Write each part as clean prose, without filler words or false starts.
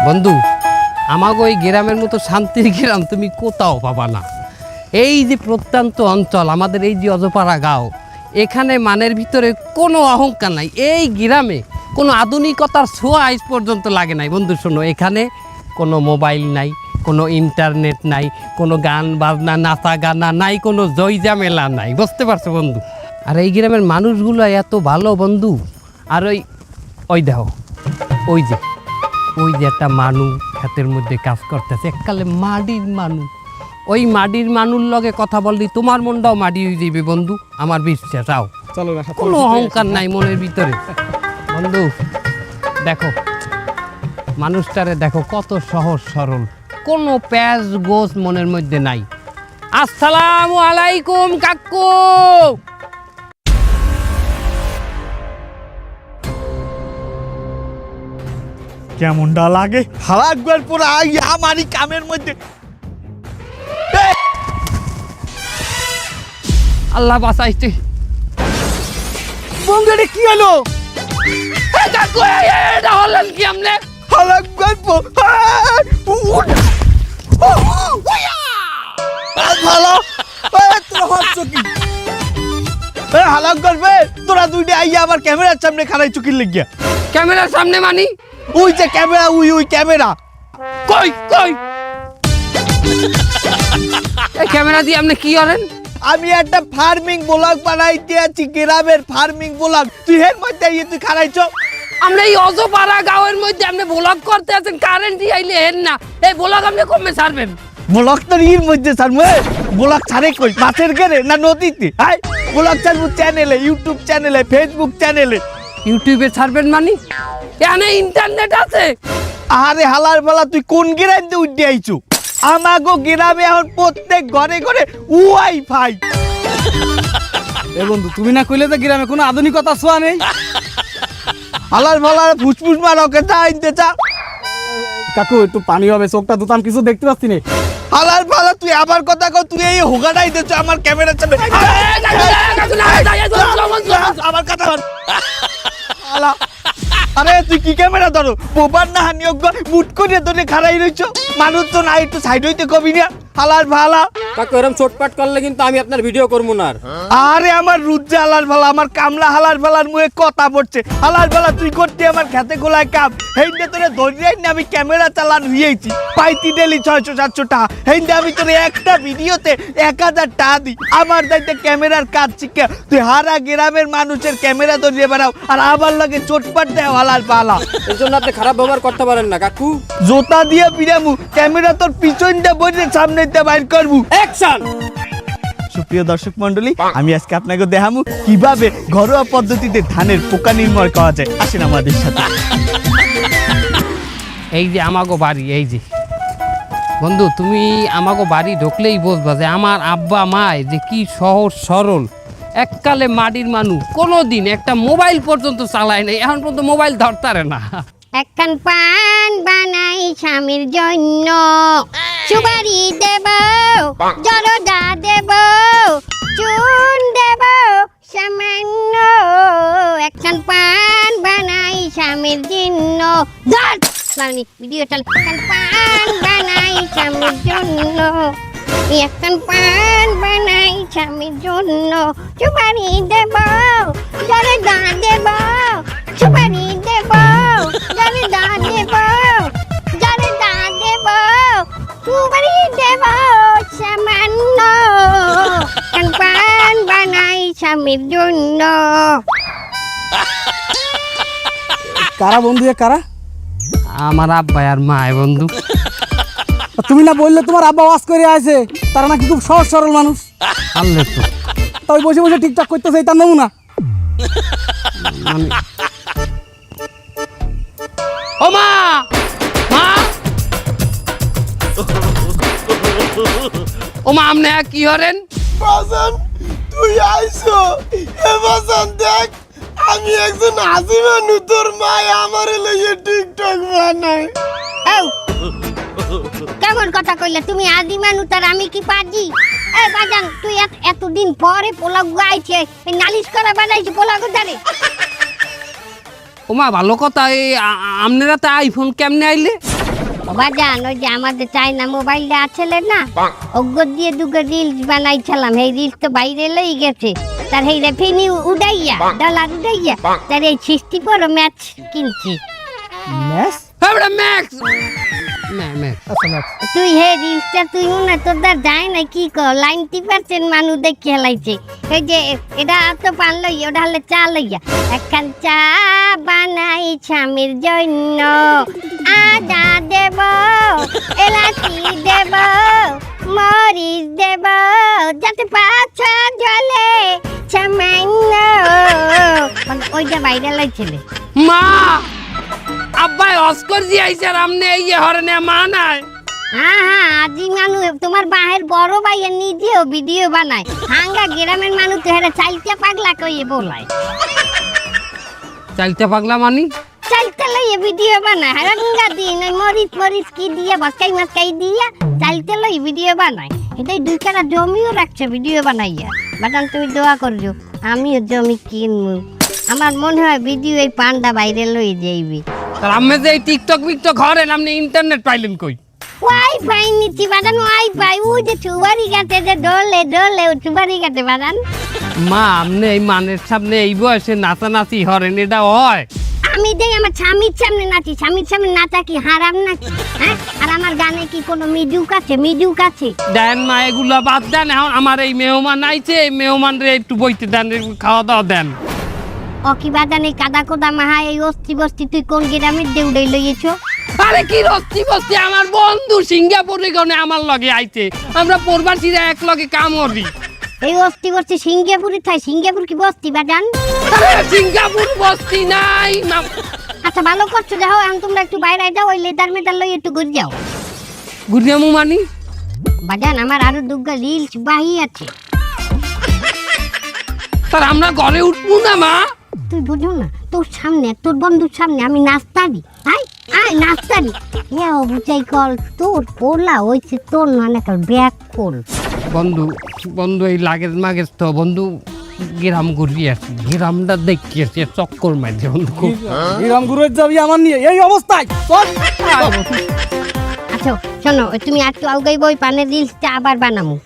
বন্ধু, আমাকে ওই গ্রামের মতো শান্তির গ্রাম তুমি কোথাও পাবা না। এই যে প্রত্যন্ত অঞ্চল, আমাদের এই যে অজপাড়া গাঁও, এখানে মানের ভিতরে কোনো অহংকার নাই। এই গ্রামে কোনো আধুনিকতার ছোঁয়া আজ পর্যন্ত লাগে নাই। বন্ধু শোনো, এখানে কোনো মোবাইল নাই, কোনো ইন্টারনেট নাই, কোনো গান বাজনা নাচা গানা নাই, কোনো জয়জামেলা নাই। বুঝতে পারছো বন্ধু? আর এই গ্রামের মানুষগুলো এত ভালো বন্ধু। আর ওই দেখো, ওই যে একটা মানুষ হাতের মধ্যে কাজ করতেছে, এককালে মাটির মানুষ। ওই মাটির মানুষ লগে কথা বললি তোমার মনটাও মাটি হয়ে যাবে বন্ধু, আমার বিশ্বাস। আও, কোনো অহংকার নাই মনের ভিতরে। বন্ধু দেখো, মানুষটারে দেখো কত সহজ সরল, কোনো প্যাঁচ গোছ মনের মধ্যে নাই। আসসালামু আলাইকুম কাকু। কেমনটা লাগে হালাকবার পুরো আমারই কামের মধ্যে। আল্লাহ বাঁচাইছে। বন্ধু এটা কি হলো? কাকু এটা হলেন কি আমনে? হালাকবার ভালো তোরা হচ্ছ কি? হালাক করবে তোরা দুইটা আইয়া আবার ক্যামেরার সামনে খারাই চুকির লেগিয়া। ক্যামেরার সামনে মানি? ওই যে ক্যামেরা, ওই ক্যামেরা। কই কই এই ক্যামেরা দিয়ে আপনি কি করেন? আমি একটা ফার্মিং ব্লগ বানাইতে আছি, গ্রামের ফার্মিং ব্লগ। তুই এর মধ্যে তুই খারাইছ? আমরা এই অজপাড়া গাঁয়ের মধ্যে আপনি ব্লগ করতে আছেন, কারেন্ট আইলে হেন না। এই ব্লগ আপনি কমে ছাড়বেন? ব্লগ তো এর মধ্যে ছাড়বো। ব্লগ ছাড়ে কই? মাছের ঘেরে না নদীতে? হাই, ব্লগ ছাড়বো চ্যানেলে, ইউটিউব চ্যানেলে, ফেসবুক চ্যানেলে। ইউটিউবে ছাড়বেন মানি? এখানে ইন্টারনেট আছে? আরে হালার বেলা তুই কোন গ্রামে উঠে আইছো? আমাগো গ্রামে এখন প্রত্যেক ঘরে ঘরে ওয়াইফাই। এ বন্ধু, তুমি না কইলে যে গ্রামে কোনো আধুনিকতা ছোঁয়া নেই? হালার ভালার ফুসফুস মারকে চা আনতে চা। কাকু একটু পানি হবে, চোখটা দুতাম কিছু দেখতে পাচ্ছি না। হালার ভালা তুই আবার কথা কও, তুই এই হোগাটাই দিচ্ছ আমার ক্যামেরার সামনে। আমার কথা বল। হালা, আরে তুই কি ক্যামেরা ধরো? বোবার না হানিয়োগ্য মুট করে ধরে খাড়াই রইছো। মানুষ তো নাই, একটু সাইড হইতে কবি না। হালার ভালা কাকু এরকম চোটপাট করলে কিন্তু আমি আপনার ভিডিও করবো না। আরে আমার রুজ্জা হালার ভালা, আমার কামলা হালার ভালার মুখে কথা পড়ছে। হালার ভালা তুই করতে আমার খেতে গোলায় কাম। হেইন্দে তোরে ধরিয়াই না আমি ক্যামেরা চালান হইয়েছি, পাইতি ডেলি 600-700 টাকা। হেইন্দে আমি তোরে একটা ভিডিওতে 1000 টাকা দিই। আমার দাইতে ক্যামেরার কাজ শিখে তুই হারা গ্রামের মানুষের ক্যামেরা ধরিয়ে বেড়াও, আর আবার লাগে চোটপাট দেয় হালার ভালা। এর জন্য আপনি খারাপ ব্যবহার করতে পারেন না কাকু। জোতা দিয়ে পিরামু, ক্যামেরা তোর পিছনটা বসে সামনে দিয়ে বাইর করবো। অ্যাকশন! সুপ্রিয় দর্শক মন্ডলী, আমি আজকে আপনাকে দেখাবো কিভাবে ঘরোয়া পদ্ধতিতে ধানের পোকা নির্মূল করা যায়। আসেন আমাদের সাথে। এই যে আমাগো বাড়ি, এই যে বন্ধু, তুমি আমাগো বাড়ি ঢুকলেই বুঝবা যে আমার আব্বা মায় যে কি সহজ সরল, এককালে মাটির মানুষ, কোনোদিন একটা মোবাইল পর্যন্ত চালায় নাই, এখন পর্যন্ত মোবাইল ধরতারে না। একখান পান বানাই স্বামীর জন্য, সুপারি দেব, জরদা দেব, চুন দেব সামান্য। একখান পান বানাই স্বামীর জন্য। ধর ভিডিও চাল। একখান পান বানাই স্বামীর জন্য, একখান পান বানাই স্বামীর জন্য, সুপারি দেব, জরদা দেব, সুপারি দেব, জরদা দেব, জরদা দেব, সুপারি দেব সামান্য। একখান পান বানাই স্বামীর জন্য। কারা বন্ধু? কারা? আমার আব্বা আর মায় বন্ধু। তুমি না বললে তোমার আব্বা ওয়াজ করে আছে, তারা নাকি খুব সহজ সরল মানুষ। আল্লাহ তো তাই বসে বসে টিকটক করতেছে, তার নমুনা। ও মা, মা, ও মা, আপনি কি হরেন? বাজান তুই আইছো? এ বাজান দেখ, আমি একজন আজিমা নুতর মায় আমার লইয়ে টিকটক বানাই। কেমন কথা কইলা তুমি? আদি মানুষ আর আমি কি পাজি? এ বাজান, তুই এতদিন পরে পোলাও গাইছে, নালিশ করা বানাইছে পোলাও জানে? ওমা ভালো কথা। এই আপনারা তো আইফোন কেমনে আইলে? বাজান ওই যে আমাদের চাইনা মোবাইলটা আছে না ওগো দিয়ে দুগো রিলস বানাইছিলাম এই রিলস তো বাইরে লই গেছে তার এই রেভিনিউ উড়াইয়া ডলার উড়াইয়া তার এই 64 ম্যাচ কিনছি ম্যাচ আমরা ম্যাক্স ম্যাক্স আচ্ছা ম্যাচ তুই হে রিলসটা তুই মনে তোর দ্বার যায় না কি কর 90% মানুষ দেখে হেলাইছে এই যে এটা তো পান লই ওটা হলে চা লইয়া একখান চা বানাই স্বামীর জন্য আদা দেব এলাচি দেব মরিচ দেব যাতে পাছা জলে সামান্য ওইটা বাইরে লাইছিলে মা আব্বাই অস্কর জি আইছে আর আমনে এই হরনে মা নাই হ্যাঁ আজি মানুষ তোমার বাহের বড় ভাইয়ের নিজেও ভিডিও বানায় হাঙ্গা গ্রামের মানুষ তো হেরে চাইতে পাগলা কইয়ে বলায় চালতে পাগলা মানি চাইতে লইয়ে ভিডিও বানায় হাঙ্গা দিন ওই মরিচ কি দিয়ে মাছকাই দিয়া চাইতে লই ভিডিও বানায় এটাই 2 কাটা জমিও রাখছে ভিডিও বানাইয়া বাটান তুমি দোয়া করছো আমিও জমি কিনবো আমার মনে হয় ভিডিও এই পান্ডা বাইরে লই যাইবি তার আম্মে যে টিকটক বিকটক হরেন আপনি ইন্টারনেট পাইলেন কই ওয়াইফাই নিচ্ছি বাদান ওয়াইফাই ওই যে চুবারি গাতে যে ডলে চুবারি গাতে বাদান মা আপনি এই মানের সামনে এই বয়সে নাচানাচি হরেন এটা হয় আমি দেই আমার স্বামীর সামনে নাচি স্বামীর সামনে নাচা কি হারাম নাকি হ্যাঁ আর আমার গানে কি কোনো মিউজিক আছে দেন মা এগুলো বাদ দেন এখন আমার এই মেহমান আইছে এই মেহমান রে একটু বইতে দেন খাওয়া দাওয়া দেন ও কি বাদান এই কাদা কোদা মাহা এই অস্থি বস্তি তুই কোন গ্রামের দেউড়াই লইয়েছো আরে কি রস্তি বস্তি আমার বন্ধু সিঙ্গাপুরে গনে আমার লগে আইছে আমরা প্রবাসীরা এক লগে কাম করি এই অস্থি বস্তি সিঙ্গাপুরে থাই সিঙ্গাপুর কি বস্তি বাদান আরে সিঙ্গাপুর বস্তি নাই আচ্ছা ভালো করছো দেখো এখন তোমরা একটু বাইরে যাও ওই লেদার মেদার লই একটু ঘুরে যাও গুরিয়ামু মানি বাদান আমার আরো দুগা রিলস বাহি আছে তার আমরা ঘরে উঠবো না মা তুই বুঝো না তোর সামনে তোর বন্ধুর সামনে আমি নাস্তারি আয় নাস্তারি ও বুঝাই কল তোর পোলা হইছে তোর মানে কল ব্যাক কল বন্ধু এই লাগেজ মাগেজ তো বন্ধু গ্রাম ঘুরি আসি গ্রামটা দেখি আসি চক্কর মারছে বন্ধু গ্রাম ঘুরে যাবি আমার নিয়ে এই অবস্থায় চল আচ্ছা শোনো তুমি একটু আউগাই বই পানের রিলসটা আবার বানামু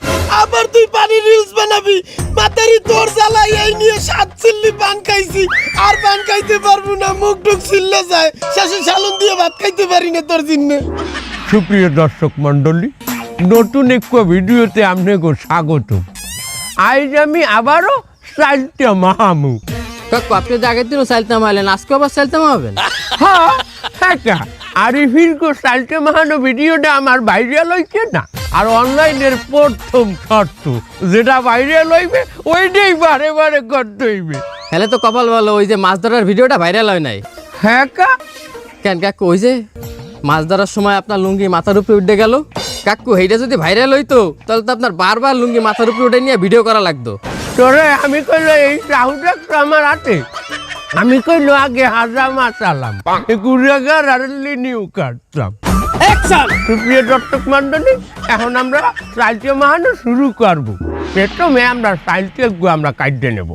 আবার তুই পানি রিলস বানাবি মাতারি তোর জ্বালাই এই নিয়ে 7 চিল্লি পান খাইছি আর পান খাইতে পারবো না মুখ টুক চিল্লে যায় শেষে সালুন দিয়ে ভাত খাইতে পারি না তোর জন্য সুপ্রিয় দর্শক মণ্ডলী নতুন এক ভিডিওতে আপনাকে স্বাগত আজ আমি আবারও চালতে মাহামু কাকু আপনি যে আগের দিনও চালতাম আইলেন আজকে আবার চালতাম হবেন হ্যাঁ হ্যাঁ আরিফিন কো চালতে মাহানো ভিডিওটা আমার ভাইরাল হইছে না আর অনলাইনের প্রথম শর্ত যেটা ভাইরাল হইবে ওইটাই বারে বারে করতে হইবে হেলে তো কপাল ভালো ওই যে মাছ ধরার ভিডিওটা ভাইরাল হয় নাই হ্যাঁ কা কেন কাকু ওই যে মাছ ধরার সময় আপনার লুঙ্গি মাথার উপরে উঠে গেল কাকু এইটা যদি ভাইরাল হইতো তাহলে তো আপনার বারবার লুঙ্গি মাথার উপরে উঠে নিয়ে ভিডিও করা লাগতো তোরে আমি কইলো এই সাহুটা তো আমার হাতে আমি কইলো আগে হাজা মাছ আলাম গুড়াগার আর লিনিউ কাটতাম সুপ্রিয় দর্শক মণ্ডলী এখন আমরা সাইলতে মাহানো শুরু করবো প্রথমে আমরা সাইলতে আমরা কাটতে নেব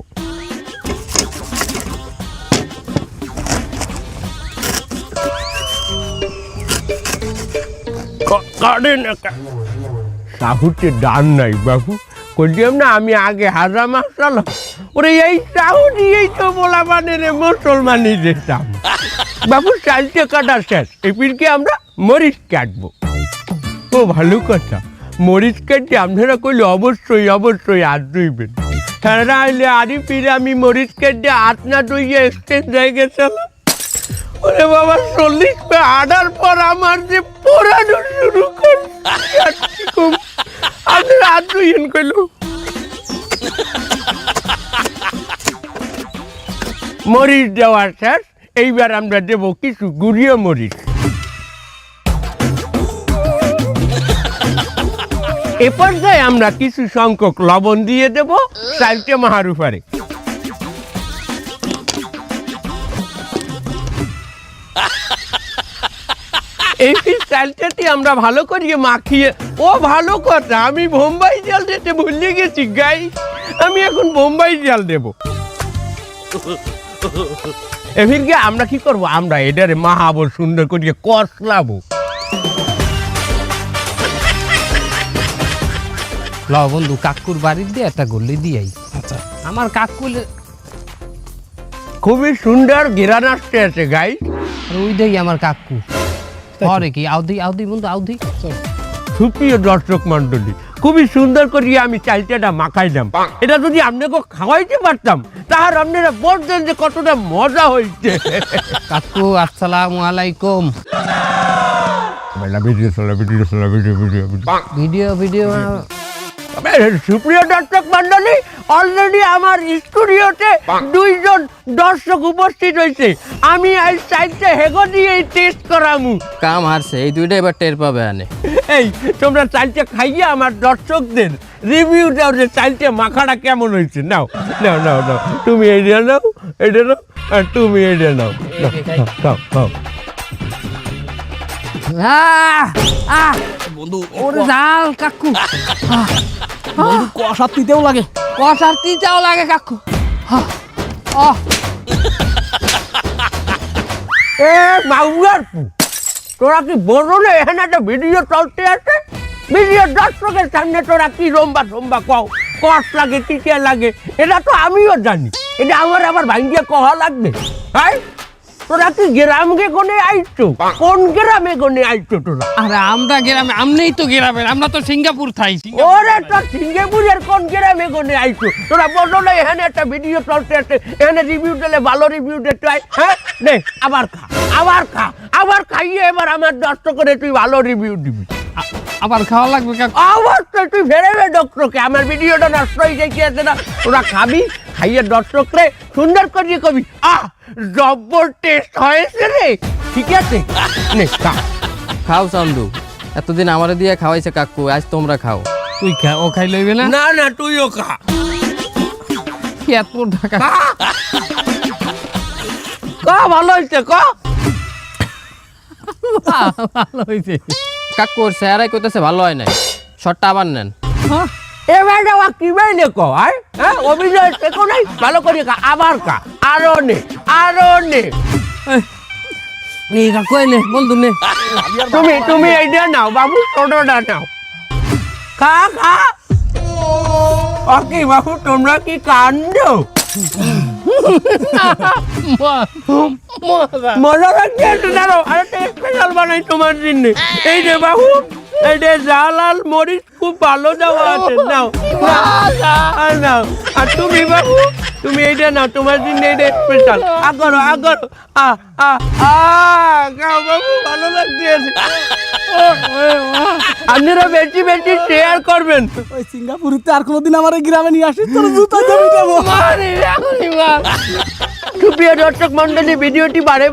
সাহুতে ডান নাই বাবু কইলাম না আমি আগে হাজা মাছ চালাম ওরে এই সাহু দিয়েই তো বলা মানে রে মুসলমানি যেতাম বাবু চালতে কাটা শেষ এপিনকে আমরা মরিচ কাটবো ও ভালো কথা মরিচ কাটতে আপনারা কইলে অবশ্যই হাত ধুইবেন হ্যাঁ আইলে আরি ফিরে আমি মরিচ কাটতে হাত না ধুইয়ে এক্সচেঞ্জ হয়ে গেছিলাম ওরে বাবা 40 পে আডার পর আমার যে পোড়ানো শুরু করছি আপনি হাত ধুইয়েন কইলো মরিচ দেওয়ার শেষ এইবার আমরা দেবো কিছু গুঁড়িয়ে মরিচ এ পর্যায়ে আমরা কিছু সংখ্যক লবণ দিয়ে দেব চালতে মাহার উপরে এই চালটাটি আমরা ভালো করিয়ে মাখিয়ে ও ভালো কথা আমি বোম্বাই জাল দিতে ভুলে গেছি গাই আমি এখন বোম্বাই জাল দেব এফিরকে আমরা কি করব আমরা এটারে মাহাবো সুন্দর করিয়ে কষলাবো ল বন্ধু কাকুর বাড়ির দিয়ে একটা গল্লি দিয়াই। আচ্ছা আমার কাকু খুবই সুন্দর ঘেরান আসতে আছে গাই। আর ওই দেই আমার কাকু পরে কি আউদি বন্ধু আউদি। সুপ্রিয় দর্শক মন্ডলী, খুবই সুন্দর করিয়া আমি চালটাটা মাখাইলাম। এটা যদি আপনাকে খাওয়াইতে পারতাম তাহলে আপনারা বলতেন যে কতটা মজা হয়েছে। কাকু আসসালামু আলাইকুম। ভিডিও সুপ্রিয় দর্শক মন্ডলী, অলরেডি আমার স্টুডিওতে 2 জন দর্শক উপস্থিত হয়েছে। আমি আজ চাইতে হেগো দিয়ে টেস্ট করামু। কাম হারছে, এই দুইটা এবার টের পাবে আনে। এই তোমরা চালটা খাইয়া আমার দর্শকদের রিভিউ দাও যে চালটা মাখাটা কেমন হয়েছে। নাও নাও নাও নাও, তুমি এইটা নাও, এটা নাও, আর তুমি এইটা নাও। খাও খাও। বন্ধু ওরে জাল কাকু কষা তিতেও লাগে। কষার তিতাও লাগে কাকু। এ মাউয়ার পু, তোরা কি বলো না এখানে একটা ভিডিও চলতে আছে? ভিডিও দর্শকের সামনে তোরা কি রম্বা কও, কষ্ট লাগে, টিকে লাগে, এটা তো আমিও জানি। এটা আমার আবার ভাঙ্গিয়ে কহা লাগবে? হ্যাঁ, তোরা কি গ্রামকে কোনে আইছো? কোন গ্রামে কোনে আইছো তোরা? আরে আমরা গ্রামে, আমনেই তো গ্রামের, আমরা তো সিঙ্গাপুর থাই। ওরে তোর সিঙ্গাপুরের কোন গ্রামে কোনে আইছো? তোরা বলো না এখানে একটা ভিডিও চলতে আছে, এখানে রিভিউ দিলে ভালো রিভিউ দিতে হয়। হ্যাঁ নে, আবার খাইয়ে এবার আমার দর্শকের তুই ভালো রিভিউ দিবি। আবার খাওয়া লাগবে কাকু। অবশ্যই তুই ফেরাবে ডক্টরকে, আমার ভিডিওটা নষ্ট হয়ে যাইছে না। তোরা খাবি, খাইয়ে দর্শকরে সুন্দর করে কবি জব্বর টেস্ট হয়েছে রে। ঠিক আছে, নে খা। খাও চান্দু, এতদিন আমারে দিয়ে খাওয়াইছে কাকু, আজ তোমরা খাও। তুই খা, ও খাই লইবে না। না না, তুইও খা। এত ঢাকা ভালো হয়েছে, ভালো হয়েছে। কাকু ওর চেহারাই কইতেছে ভালো হয় নাই, শটটা আবার নেন। এবার যাওয়া কি বাইলে কয়? হ্যাঁ, অভিনয় শেখো নাই, ভালো করে খা, আবার খা, আরো নে। এই কাকু নে বন্ধু নে। তুমি এইটা নাও বাবু, ছোটটা নাও, খা। ওকে বাবু, তোমরা কি কান্দো? মজা লাগছে একটু দাঁড়াও, আরেকটা স্পেশাল বানাই তোমার জন্য। এই যে বাবু, এই যে জাল আর মরিচ খুব ভালো দেওয়া আছে, নাও। আর তুমি বাবু, তুমি এইটা নাও, তোমার জন্য এইটা স্পেশাল। আগরো খাও বাবু, ভালো লাগছে। আপনারা বেশি শেয়ার করবেন। ওই সিঙ্গাপুরিতে আর কোনোদিন আমার এই গ্রামে নিয়ে আসিস, তোর জুতা দিয়ে পিটাবো। সুপ্রিয় দর্শক মন্ডলী, ভিডিওটি বারে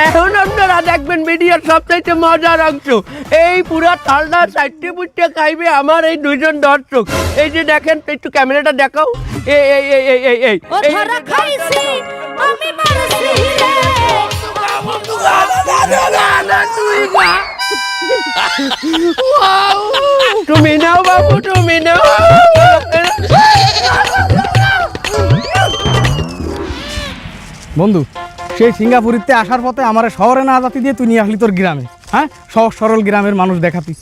এখন আপনারা দেখবেন ভিডিওর সবচাইতে মজার অংশ। এই পুরো থালটা চারটে পুটে খাইবে আমার এই 2 জন দর্শক। এই যে দেখেন, একটু ক্যামেরাটা দেখাও। এই তুমি নাও বাবু, তুমি নাও। বন্ধু, সেই সিঙ্গাপুরিতে আসার পথে আমার শহরে না জাতি দিয়ে তুই নিয়ে আসলি তোর গ্রামে। হ্যাঁ, সহজ সরল গ্রামের মানুষ দেখাতি।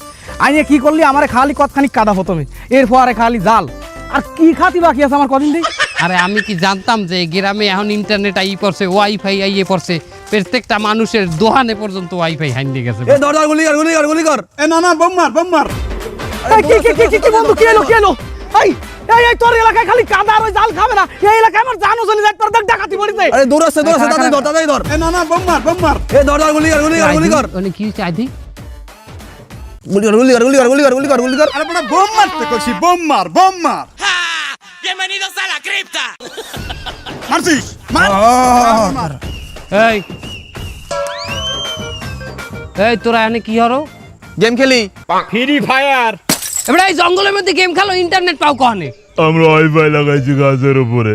আইনে কি করলি, আমার খালি কতখানি কাদা প্রথমে, এরপরে খালি জাল। আর কি খাতি বাকি আছে আমার কদিন দিই। আরে আমি কি জানতাম যে গ্রামে এখন ইন্টারনেট আই পড়ছে, ওয়াইফাই আইয়ে পড়ছে, প্রত্যেকটা মানুষের দোকানে পর্যন্ত ওয়াইফাই হাইন্দে গেছে। এ দরদার গুলি কর। এ না বোম মার। কি বন্ধু, কি এলো? এই তোর এলাকায় খালি কাদা আর ওই জাল খাবে না, এই এলাকায় আমার জানো চলে যায়, তোর দেখ ডাকাতি পড়িছে। আরে দৌড় আছে তাড়াতাড়ি ধর। এ না বোম মার। এ দরদার গুলি কর। মানে কি হচ্ছে আইদি? গুলি কর। আরে বড় বোম মারতে কইছি, বোম মার। Bienvenidos a la cripta. মারছিস? মার। এই তোরা এনে কি হরো? গেম খেলি। Free fire. এবারে এই জঙ্গলের মধ্যে গেম খেলো, ইন্টারনেট পাও কখনে? আমরা ওয়াইফাই লাগাইছি গাছের উপরে।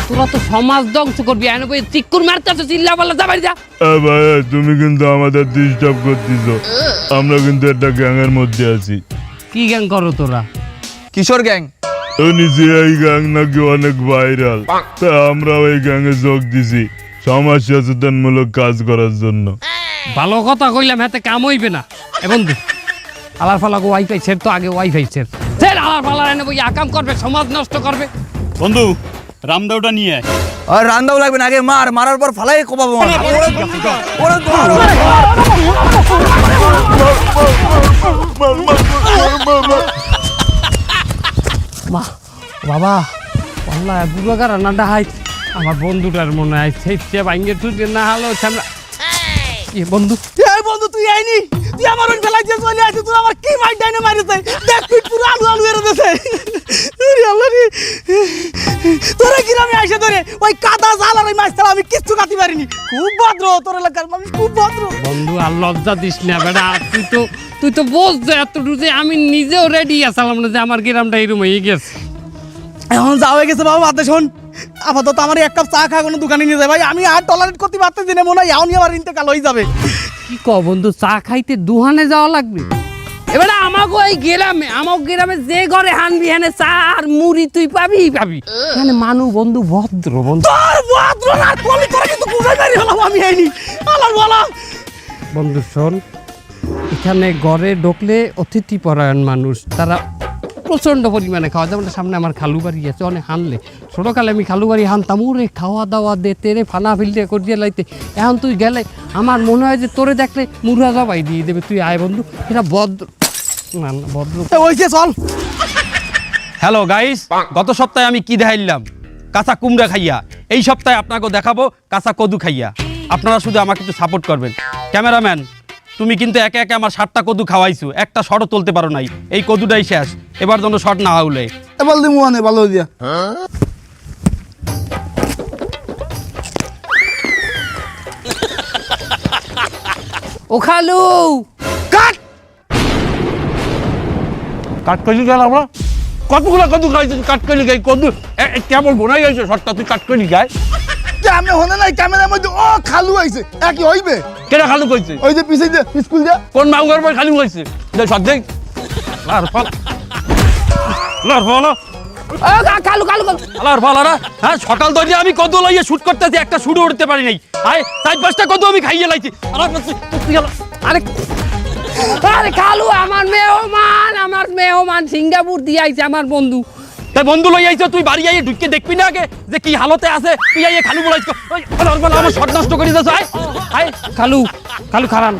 তোরা তো সমাজ ধ্বংস করবি, এনে বই চিক্কুর মারতেছ, চিল্লা পাল্লা যাবাই যা। ভাই, তুমি কিন্তু আমাদের ডিস্টার্ব করতেছ। আমরা কিন্তু একটা গ্যাংয়ের মধ্যে আছি। কি গ্যাং করো তোরা? কিশোর গ্যাং। নিচে এই গ্যাং নাকি অনেক ভাইরাল, তা আমরা ওই গ্যাংয়ে যোগ দিছি। সমাজ সচেতনমূলক কাজ করার জন্য। ভালো কথা কইলাম, হাতে কাম হইবে না। এ বন্ধু, আলার ফালাগো ওয়াইফাই ছেড় তো, আগে ওয়াইফাই ছেড়। আলার ফালার এনে বই আকাম করবে, সমাজ নষ্ট করবে। বন্ধু রামদাওটা নিয়ে আয়। আর রান্দাও লাগবে না, আগে মারার পর ফালাই কোপাবো। মা বাবা আল্লাহ বুড়াগার রান্নাটা হাই আমার বন্ধুটার মনে হয় সেই ভাঙ্গে তুই না হলো আমরা বন্ধু। এই বন্ধু তুই আইনি, তুই আমার ওই ফেলাই দিয়ে চলে আসিস, তুই আমার কি মাইট ডাইনে মারিছে, দেখ তুই পুরো আলু আলু এর দেছে। আল্লাহ রে, তোরা গ্রামে আইসে ধরে ওই কাদা জাল আর ওই মাছ ছাড়া আমি কিচ্ছু কাটি পারিনি। খুব ভদ্র তোর এলাকার মানুষ, খুব ভদ্র। বন্ধু আর লজ্জা দিস না বেটা, তুই তো বোঝ যে এতটুকু যে আমি নিজেও রেডি আছিলাম না যে আমার গ্রামটা এরকম হয়ে গেছে। এখন যা হয়ে গেছে বাবা, বাদে শোন, আপাতত আমার এক কাপ চা খা কোনো দোকানে নিয়ে যায় ভাই, আমি আর টলারেট করতে পারতেছি না, মনে হয় এখনই আমার ইন্তেকাল হয়ে যাবে। কি ক বন্ধু, চা খাইতে দুহানে যাওয়া লাগবে? এবারে আমাকে এই গ্রামে যে ঘরে হানবি হানে চা আর মুড়ি তুই পাবি। মানে মানু বন্ধু ভদ্র বন্ধু। তোর ভদ্র না কলি করে কিন্তু বুঝাই পারি হলাম আমি আইনি। আলার বলা বন্ধু শোন, এখানে ঘরে ঢুকলে অতিথি পরায়ণ মানুষ, তারা প্রচণ্ড পরিমাণে খাওয়া। যেমন সামনে আমার খালু বাড়ি আছে, অনেক হানলে ছোটোকালে আমি খালু বাড়ি হানতাম, ওরে খাওয়া দাওয়া দে তেরে ফানা ফিলতে করিয়ে লাইতে। এখন তুই গেলে আমার মনে হয় যে তোরে দেখলে মুড়া জবাই দিয়ে দেবে। তুই আয় বন্ধু, এটা ভদ্র না ভদ্র ওইছে চল। হ্যালো গাইস, গত সপ্তাহে আমি কি দেখাইলাম? কাঁচা কুমড়া খাইয়া। এই সপ্তাহে আপনাকে দেখাবো কাঁচা কদু খাইয়া। আপনারা শুধু আমাকে একটু সাপোর্ট করবেন। ক্যামেরাম্যান, তুমি কিন্তু একে একে আমার 7টা কদু খাওয়াইছো, একটা শটও তুলতে পারো নাই। এই কদুটাই শেষ, এবার যেন শট না হলে। এবার দিমু আনে ভালো দিয়া। ও খালু কাট কাট করে গেল আমরা কতগুলো কদু খাইছিস, কাট করে গাই কদু কেমন বোনাই গেছে শটটা, তুই কাট করে গায়। আমি হনে নাই ক্যামেরার মধ্যে ও খালু আইছে, একই হইবে। কেনা খালু কইছে? ওই যে পিছে যে স্কুল যা কোন মাউগার বই খালু কইছে? সব দেখ লার ফল খালু খালু আলার ফালারা। হ্যাঁ, সকাল ধরে আমি কদু লইয়ে শুট করতেছি, একটা শুটও উঠতে পারি নাই। আয় 4-5টা কদু আমি খাইয়ে লাইছি। আরে আরে খালু, আমার মেহমান সিঙ্গাপুর দিয়ে আইছে আমার বন্ধু। তাই বন্ধু লই আইছ, তুই বাড়ি আইয়ে ঢুকে দেখবি না আগে যে কি হালতে আছে? তুই আইয়ে খালু বলাইছ, আমার শট নষ্ট করে দিয়েছ। আয় আয় খালু খারান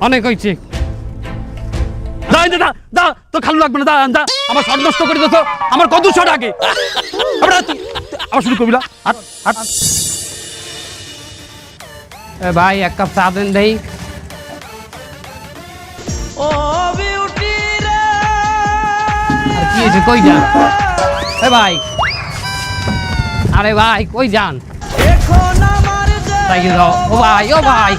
অনেক হয়েছে। দা তোর খালু লাগবে না, দা আমার শট নষ্ট করে দিয়েছ। আমার কদু শট আগে আবার শুরু করবি না। এ ভাই এক কাপ চা দেন দেই। আর কি হয়েছে, কই যান? এ ভাই, আরে ভাই কই যান? তাই যাও। ও ভাই এ ভাই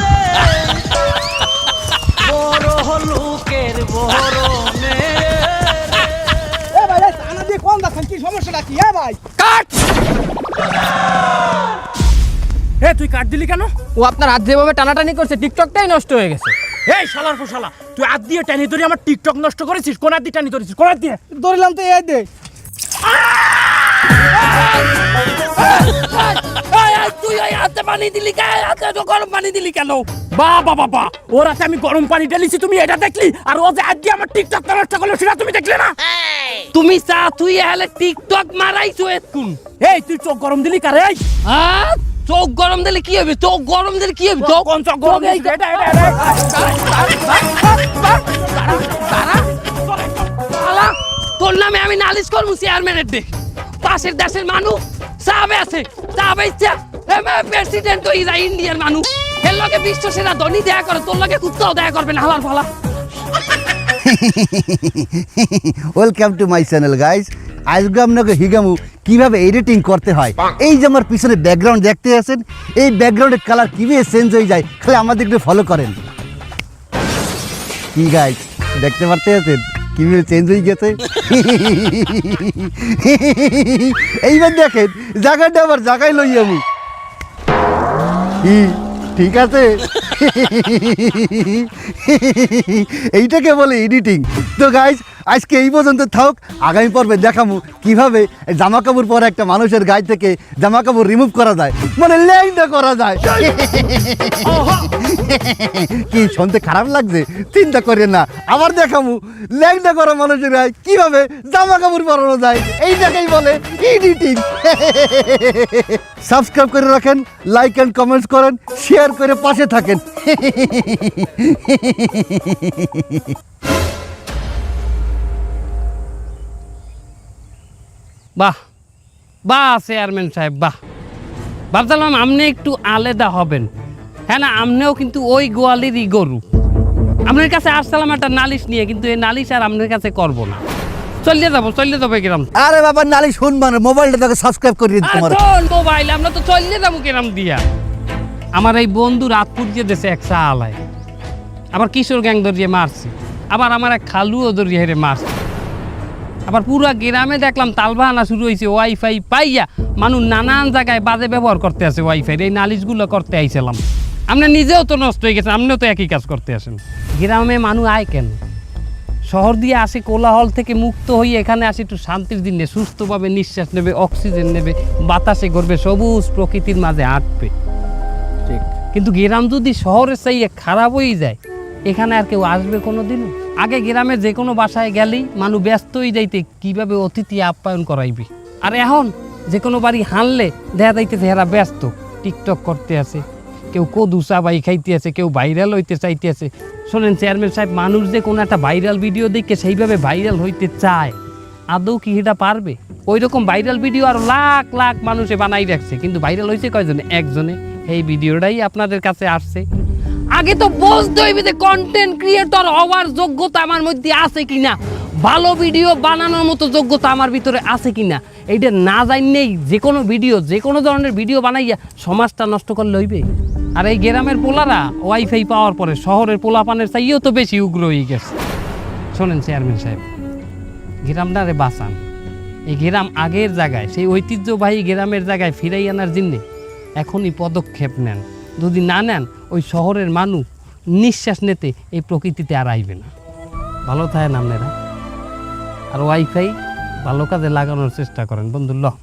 এই আনা দিয়ে কোন দাছেন, কি সমস্যাটা কি? এ ভাই কাট। এ তুই কাট দিলি কেন? ও আপনার হাত যেভাবে টানাটানি করছে, টিকটকটাই নষ্ট হয়ে গেছে। এই শালার ফোশালা, তুই হাত দিয়ে টানি ধরে আমার টিকটক নষ্ট করেছিস। কোন হাত দিয়ে টানি ধরেছিস? কোন হাত দিয়ে? ধরলাম তো এই দে। তুই হাতে পানি দিলি কেন? হাতে গরম পানি দিলি কেন? বাবা ওর হাতে আমি গরম পানি ঢেলেছি, তুমি এটা দেখলি? আর ও যে হাত দিয়ে আমার টিকটক নষ্ট করলো সেটা তুমি দেখলে না? তুমি তুই হলে টিকটক মারাইছো এতক্ষণ। এই তুই চোখ গরম দিলি কারে? এই চোখ গরম দিলে কি হবে? চোখ গরম দিলে কি হবে? কোন চোখ গরম দিলি? এটা তোর নামে আমি নালিশ করবো চেয়ারম্যানের ডে। পাশের দেশের মানুষ চাবে আছে, চাবে ইচ্ছা প্রেসিডেন্ট হয়ে যায় ইন্ডিয়ার মানুষ। এর লগে বিশ্ব সেরা ধনী দেখা করে, তোর লগে কুত্তাও দেখা করবে না। হালার ফালা। Welcome to my channel guys. আজকে আপনাকে হিগামু কিভাবে এডিটিং করতে হয়। এই যে আমার পিছনে ব্যাকগ্রাউন্ড দেখতে আছেন, এই ব্যাকগ্রাউন্ডের কালার কিভাবে চেঞ্জ হয়ে যায়, খালি আমাদের একটু ফলো করেন। কি গাইস দেখতে পারতে আছেন কিভাবে চেঞ্জ হয়ে গেছে? এইবার দেখেন জায়গাটা আবার জায়গায় লই আমি। কি ঠিক আছে? এইটাকে বলে এডিটিং। তো গাইস আজকে এই পর্যন্ত থাক, আগামী পর্বে দেখাবো কিভাবে জামা কাপড় পরে একটা মানুষের গায়ে থেকে জামা কাপড় রিমুভ করা যায়, মানে ল্যাংটা করা যায়। কি শুনতে খারাপ লাগছে? চিন্তা করেন না, আবার দেখাবো ল্যাংটা করা মানুষের গায়ে কিভাবে জামা কাপড় পরানো যায়। এই জায়গায় বলে এডিটিং। সাবস্ক্রাইব করে রাখেন, লাইক এন্ড কমেন্টস করেন, শেয়ার করে পাশে থাকেন। বাহ বাহ চেয়ারম্যান সাহেব, বাহ ভাবছিলাম আপনি একটু আলাদা হবেন। হ্যাঁ না, আপনিও কিন্তু ওই গোয়ালেরই গরু। আপনার কাছে আসছিলাম একটা নালিশ নিয়ে, কিন্তু এই নালিশ আর আপনার কাছে করবো না। চলে যাবো কিরাম। আরে বাবা নালি শুনবা না, মোবাইলটা তাকে সাবস্ক্রাইব করে দিন তোমার। মোবাইল আমরা তো চলে যাবো কিরাম দিয়া। আমার এই বন্ধু রাতপুর দিয়ে দেশে এক চা আলায়, আবার কিশোর গ্যাং ধরিয়ে মারছে, আবার আমার এক খালুও ধরিয়ে হেরে মারছে। আবার পুরা গ্রামে দেখলাম তালবাহানা শুরু হয়েছে ওয়াইফাই পাইয়া মানুষ নানান জায়গায় বাজে ব্যবহার করতে আছে ওয়াইফাই। এই নালিশগুলো করতে আইছিলাম। আপনি নিজেও তো নষ্ট হয়ে গেছেন, আপনিও তো একই কাজ করতে আসেন। গ্রামে মানুষ আয় কেন? শহর দিয়ে আসে কোলাহল থেকে মুক্ত হয়ে এখানে আসে একটু শান্তির দিনে, সুস্থভাবে নিঃশ্বাস নেবে, অক্সিজেন নেবে, বাতাসে ঘুরবে, সবুজ প্রকৃতির মাঝে হাঁটবে। ঠিক। কিন্তু গ্রাম যদি শহরের চাইয়ে খারাপ হয়ে যায়, এখানে আর কেউ আসবে কোনো দিন? আগে গ্রামে যে কোনো বাসায় গেলেই মানুষ ব্যস্ত হয়ে যাইতে কীভাবে অতিথি আপ্যায়ন করাইবে। আর এখন যে কোনো বাড়ি হানলে দেখা যাইতেছে এরা ব্যস্ত, টিকটক করতে আছে, কেউ কদু চাবাই খাইতে আছে, কেউ ভাইরাল হইতে চাইতে আছে। শোনেন চেয়ারম্যান সাহেব, মানুষ যে কোনো একটা ভাইরাল ভিডিও দেখে সেইভাবে ভাইরাল হইতে চায়, আদৌ কি এটা পারবে? ওই রকম ভাইরাল ভিডিও আর লাখ লাখ মানুষে বানাই রাখছে, কিন্তু ভাইরাল হয়েছে কয়জনে? একজনে। এই ভিডিওটাই আপনাদের কাছে আসছে। আগে তো বুঝতে হইবে যে কন্টেন্ট ক্রিয়েটর হওয়ার যোগ্যতা আমার মধ্যে আছে কিনা, ভালো ভিডিও বানানোর মতো যোগ্যতা আমার ভিতরে আছে কিনা। এইটা না জানলেই যে কোনো ভিডিও, যে কোনো ধরনের ভিডিও বানাইয়া সমাজটা নষ্ট করলে হইবে। আর এই গ্রামের পোলারা ওয়াইফাই পাওয়ার পরে শহরের পোলাপানের চাইও তো বেশি উগ্র হয়ে গেছে। শোনেন চেয়ারম্যান সাহেব, গ্রামটারে বাঁচান। এই গ্রাম আগের জায়গায়, সেই ঐতিহ্যবাহী গ্রামের জায়গায় ফিরাই আনার জন্যে এখনই পদক্ষেপ নেন। যদি না নেন, ওই শহরের মানুষ নিঃশ্বাস নিতে এই প্রকৃতিতে আর আইবে না। ভালো থাকেন আপনারা, আর ওয়াইফাই ভালো কাজে লাগানোর চেষ্টা করেন বন্ধুল্লাহ।